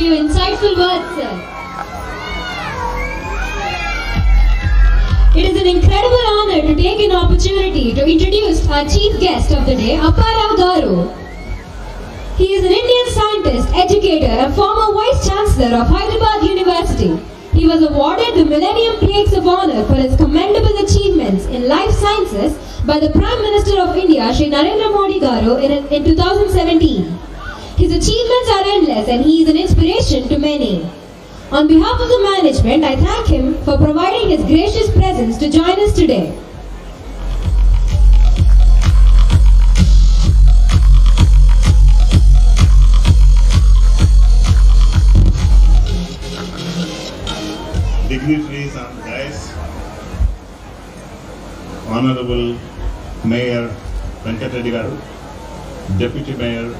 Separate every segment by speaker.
Speaker 1: your insightful words, sir. It is an incredible honor to take an opportunity to introduce our chief guest of the day, Apparao Garu. He is an Indian scientist, educator and former Vice Chancellor of Hyderabad University. He was awarded the Millennium Plaques of Honor for his commendable achievements in life sciences by the Prime Minister of India, Shri Narendra Modi Garu, in 2017. His achievements are endless and he is an inspiration to many. On behalf of the management, I thank him for providing his gracious presence to join us today.
Speaker 2: Dignitaries on the dais, Honorable Mayor Venkatreddy Garu, Deputy Mayor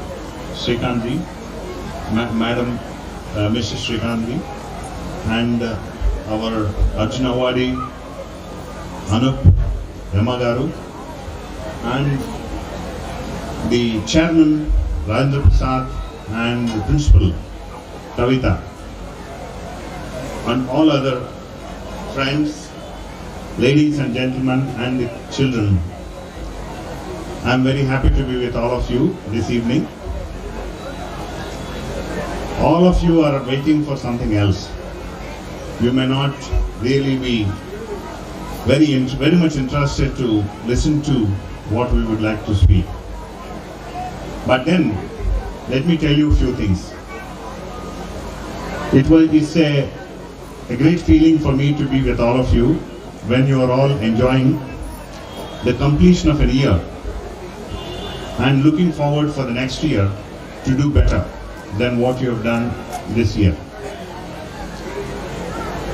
Speaker 2: Srikandi, Madam Mrs. Srikandi, and our Arjuna Awadi, Anup Garu, and the Chairman Rajendra Prasad and the Principal Kavita, and all other friends, ladies and gentlemen, and the children. I am very happy to be with all of you this evening. All of you are waiting for something else. You may not really be very much interested to listen to what we would like to speak. But then, let me tell you a few things. It's a great feeling for me to be with all of you when you are all enjoying the completion of a year and looking forward for the next year to do better than what you have done this year.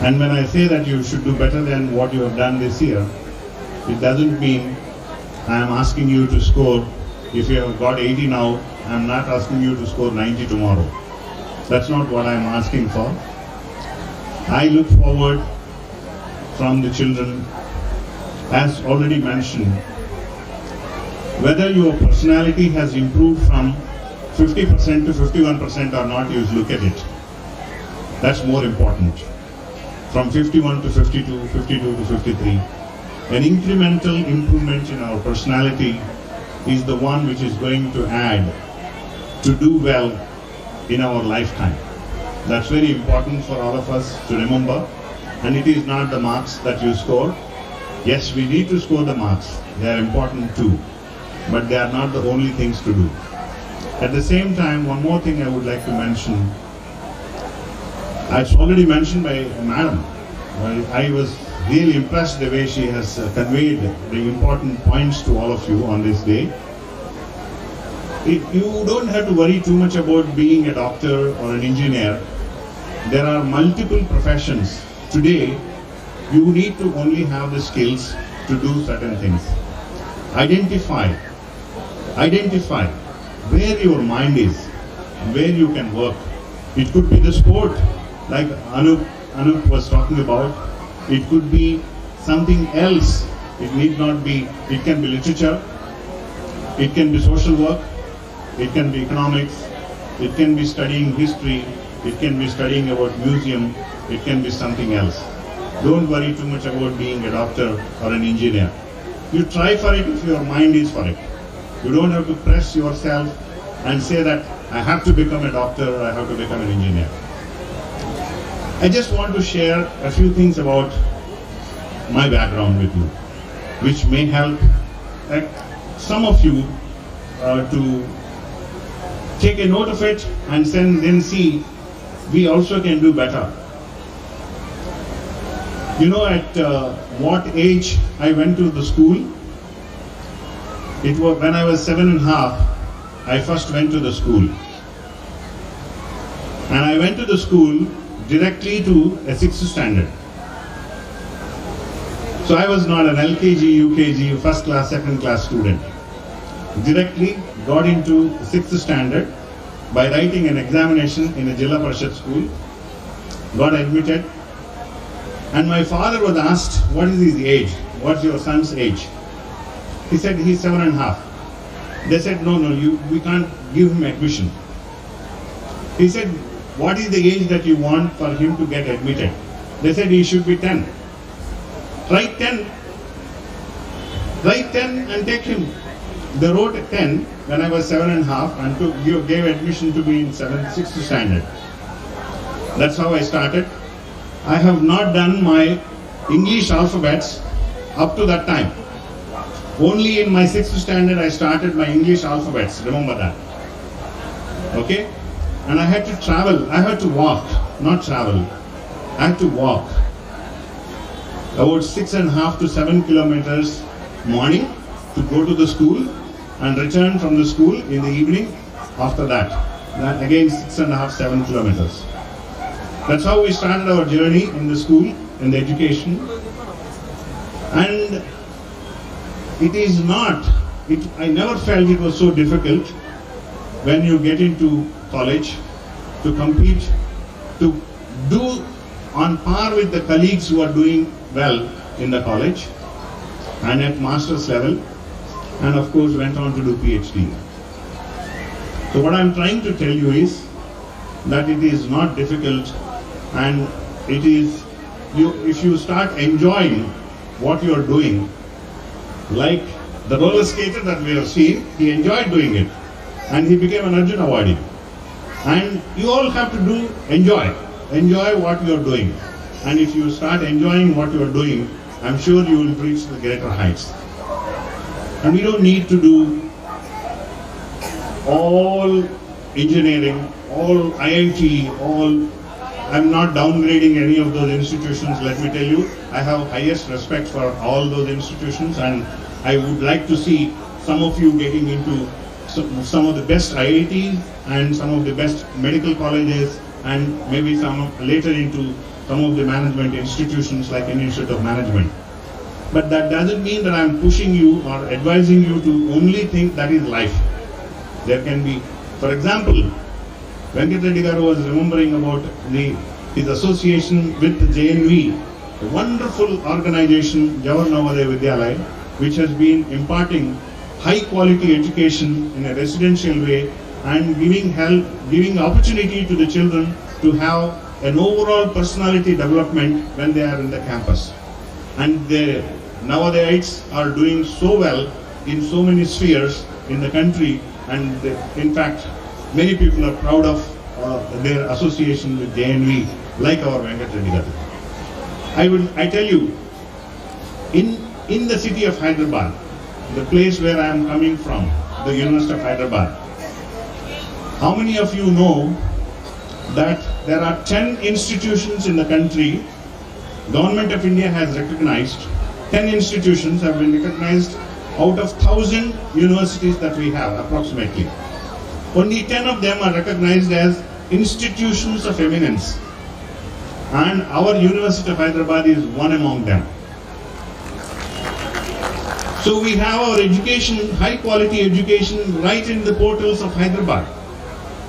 Speaker 2: And when I say that you should do better than what you have done this year, it doesn't mean I am asking you to score, if you have got 80 now, I am not asking you to score 90 tomorrow. That's not what I am asking for. I look forward from the children, as already mentioned, whether your personality has improved from 50% to 51% or not, you look at it. That's more important. From 51 to 52, 52 to 53. An incremental improvement in our personality is the one which is going to add to do well in our lifetime. That's very important for all of us to remember. And it is not the marks that you score. Yes, we need to score the marks. They are important too. But they are not the only things to do. At the same time, one more thing I would like to mention. It's already mentioned by Madam. I was really impressed the way she has conveyed the important points to all of you on this day. You don't have to worry too much about being a doctor or an engineer. There are multiple professions. Today, you need to only have the skills to do certain things. Identify where your mind is, where you can work. It could be the sport, like Anup was talking about. It could be something else. It need not be, it can be literature, it can be social work, it can be economics, it can be studying history, it can be studying about museum, it can be something else. Don't worry too much about being a doctor or an engineer. You try for it if your mind is for it. You don't have to press yourself and say that I have to become a doctor or I have to become an engineer. I just want to share a few things about my background with you, which may help some of you to take a note of it and then see we also can do better. You know at what age I went to the school? It was when I was 7.5, I first went to the school. And I went to the school directly to a 6th standard. So I was not an LKG, UKG, first class, second class student. Directly got into 6th standard by writing an examination in a Jilla Parishad school, got admitted, and my father was asked, what is his age? What's your son's age? He said, he's 7.5. They said, no, we can't give him admission. He said, what is the age that you want for him to get admitted? They said he should be 10. Write 10. Write 10 and take him. They wrote 10 when I was 7.5 and gave admission to me in 6th standard. That's how I started. I have not done my English alphabets up to that time. Only in my 6th standard I started my English alphabets, remember that. Okay? And I had to travel, I had to walk, not travel. I had to walk about 6.5 to 7 kilometers morning to go to the school and return from the school in the evening after that. Then again 6.5, 7 kilometers. That's how we started our journey in the school, in the education. And it is not, I never felt it was so difficult when you get into college to compete, to do on par with the colleagues who are doing well in the college and at master's level, and of course went on to do PhD. So what I'm trying to tell you is that it is not difficult, and it is, if you start enjoying what you are doing, like the roller skater that we have seen, he enjoyed doing it and he became an Arjuna Awardee. And you all have to do enjoy what you are doing. And if you start enjoying what you are doing, I'm sure you will reach the greater heights. And we don't need to do all engineering, all IIT, all. I'm not downgrading any of those institutions, let me tell you. I have highest respect for all those institutions, and I would like to see some of you getting into some of the best IITs and some of the best medical colleges, and maybe some later into some of the management institutions like Indian Institute of Management. But that doesn't mean that I'm pushing you or advising you to only think that is life. There can be, for example, Venkat Reddy garu was remembering about his association with the JNV, a wonderful organization, Jawahar Navodaya Vidyalaya, which has been imparting high quality education in a residential way and giving opportunity to the children to have an overall personality development when they are in the campus. And the Navodayites are doing so well in so many spheres in the country, and in fact, many people are proud of their association with JNV, like our Venkat Reddy garu. I tell you, in the city of Hyderabad, the place where I am coming from, the University of Hyderabad, how many of you know that there are 10 institutions in the country Government of India has recognized, 10 institutions have been recognized out of 1,000 universities that we have approximately. Only 10 of them are recognized as institutions of eminence, and our University of Hyderabad is one among them. So we have our education, high quality education, right in the portals of Hyderabad.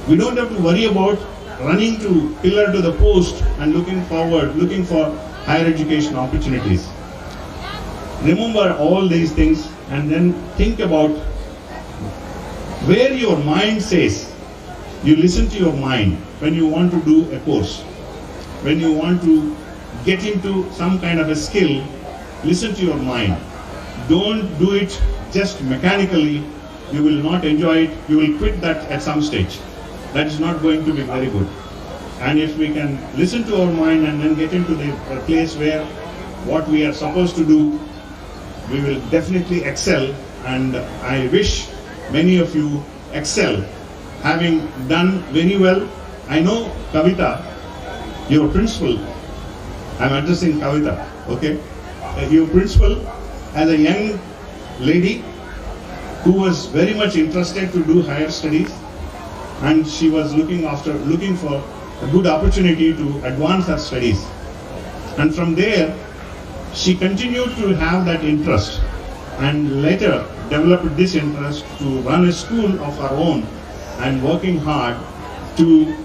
Speaker 2: We don't have to worry about running to pillar to the post and looking for higher education opportunities. Remember all these things and then think about where your mind says. You listen to your mind when you want to do a course, when you want to get into some kind of a skill. Listen to your mind. Don't do it just mechanically. You will not enjoy it. You will quit that at some stage. That is not going to be very good. And if we can listen to our mind and then get into the place where what we are supposed to do, we will definitely excel. And I wish many of you excel, having done very well. I know Kavita, your principal, I'm addressing Kavita, okay? Your principal, as a young lady who was very much interested to do higher studies, and she was looking for a good opportunity to advance her studies. And from there, she continued to have that interest and later developed this interest to run a school of her own and working hard to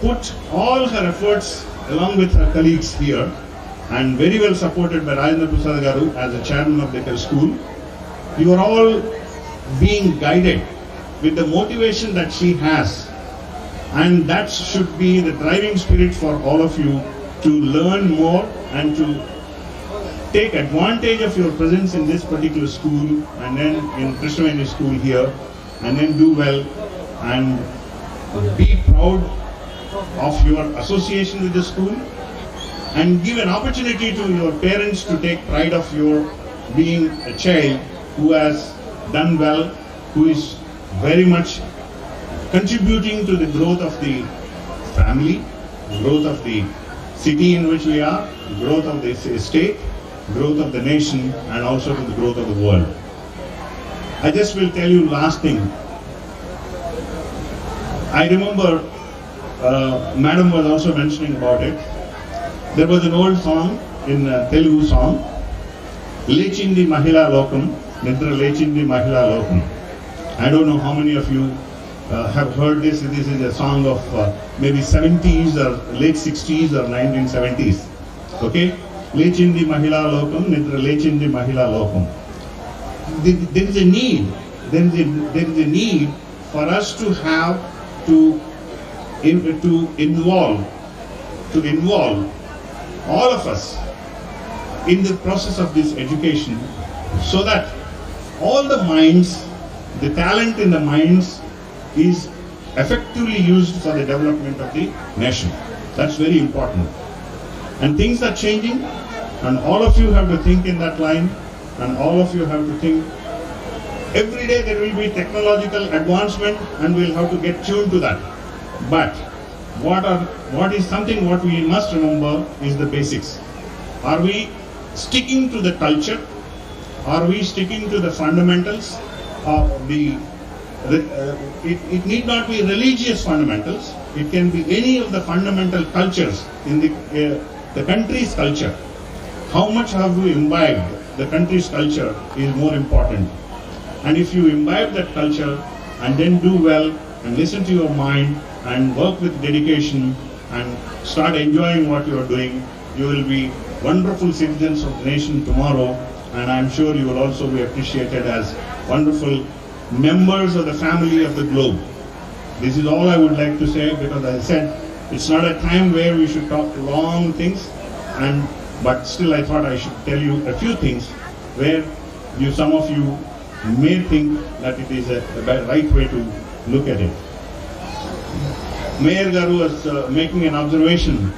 Speaker 2: put all her efforts along with her colleagues here, and very well supported by Rajendra Prasad garu as the chairman of the school. You are all being guided with the motivation that she has, And that should be the driving spirit for all of you to learn more and to take advantage of your presence in this particular school and then in Krishnaveni school here, and then do well and be proud of your association with the school, and give an opportunity to your parents to take pride of your being a child who has done well, who is very much contributing to the growth of the family, growth of the city in which we are, growth of the state, growth of the nation, and also to the growth of the world. I just will tell you last thing. I remember Madam was also mentioning about it. There was an old song in Telugu song, Lechindi Mahila Lokam, Nidra Lechindi Mahila Lokam. I don't know how many of you have heard this. This is a song of maybe 70s or late 60s or 1970s. Okay? Lechindi Mahila Lokam, Nidra Lechindi Mahila Lokam. There is a need. There is a need for us to have to involve all of us in the process of this education, so that all the minds, the talent in the minds is effectively used for the development of the nation. That's very important. And things are changing, and all of you have to think in that line, and all of you have to think. Every day there will be technological advancement, and we'll have to get tuned to that. But what is something what we must remember is the basics. Are we sticking to the culture? Are we sticking to the fundamentals of it need not be religious fundamentals. It can be any of the fundamental cultures in the country's culture. How much have we imbibed the country's culture is more important. And if you imbibe that culture and then do well and listen to your mind and work with dedication and start enjoying what you are doing, you will be wonderful citizens of the nation tomorrow, and I am sure you will also be appreciated as wonderful members of the family of the globe. This is all I would like to say, because as I said, it's not a time where we should talk long things, but still I thought I should tell you a few things where some of you may think that it is a right way to look at it. Mayor Garu was making an observation.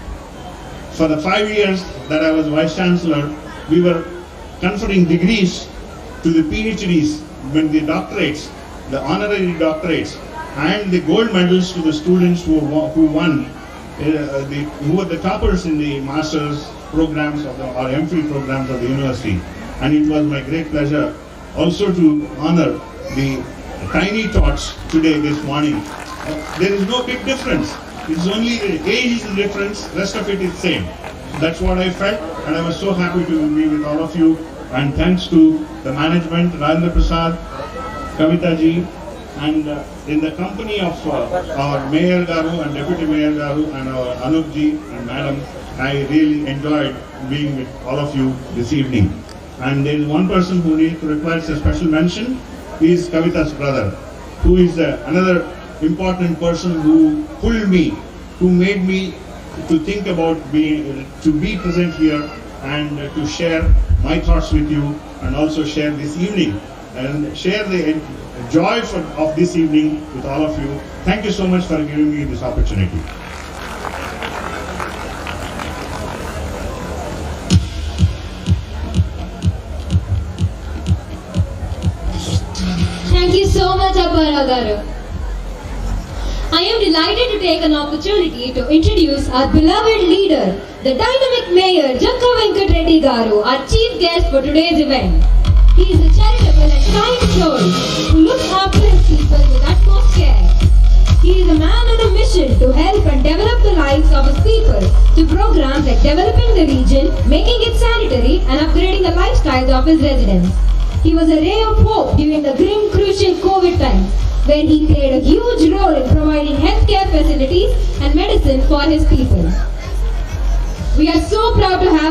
Speaker 2: For the 5 years that I was Vice Chancellor, we were conferring degrees to the PhDs, when the doctorates, the honorary doctorates, and the gold medals to the students who won, who were the toppers in the master's programs or MPhil programs of the university. And it was my great pleasure also to honor the tiny tots today, this morning. There is no big difference. It's only the age is the difference, rest of it is same. That's what I felt, and I was so happy to be with all of you. And thanks to the management, Rajendra Prasad, Kavita ji, and in the company of our Mayor Garu and Deputy Mayor Garu and our Anup ji and Madam, I really enjoyed being with all of you this evening. And there is one person who requires a special mention. He is Kavita's brother, who is another important person who pulled me, who made me to think about to be present here and to share my thoughts with you, and also share this evening and share the joy of this evening with all of you. Thank you so much for giving me this opportunity.
Speaker 1: Thank you so much, Apparao Garu. I am delighted to take an opportunity to introduce our beloved leader, the dynamic Mayor Jakka Venkat Reddy Garu, our chief guest for today's event. He is a charitable and kind soul who looks after his people with utmost care. He is a man on a mission to help and develop the lives of his people through programs like developing the region, making it sanitary, and upgrading the lifestyles of his residents. He was a ray of hope during the grim, crucial COVID times, where he played a huge role in providing healthcare facilities and medicine for his people. We are so proud to have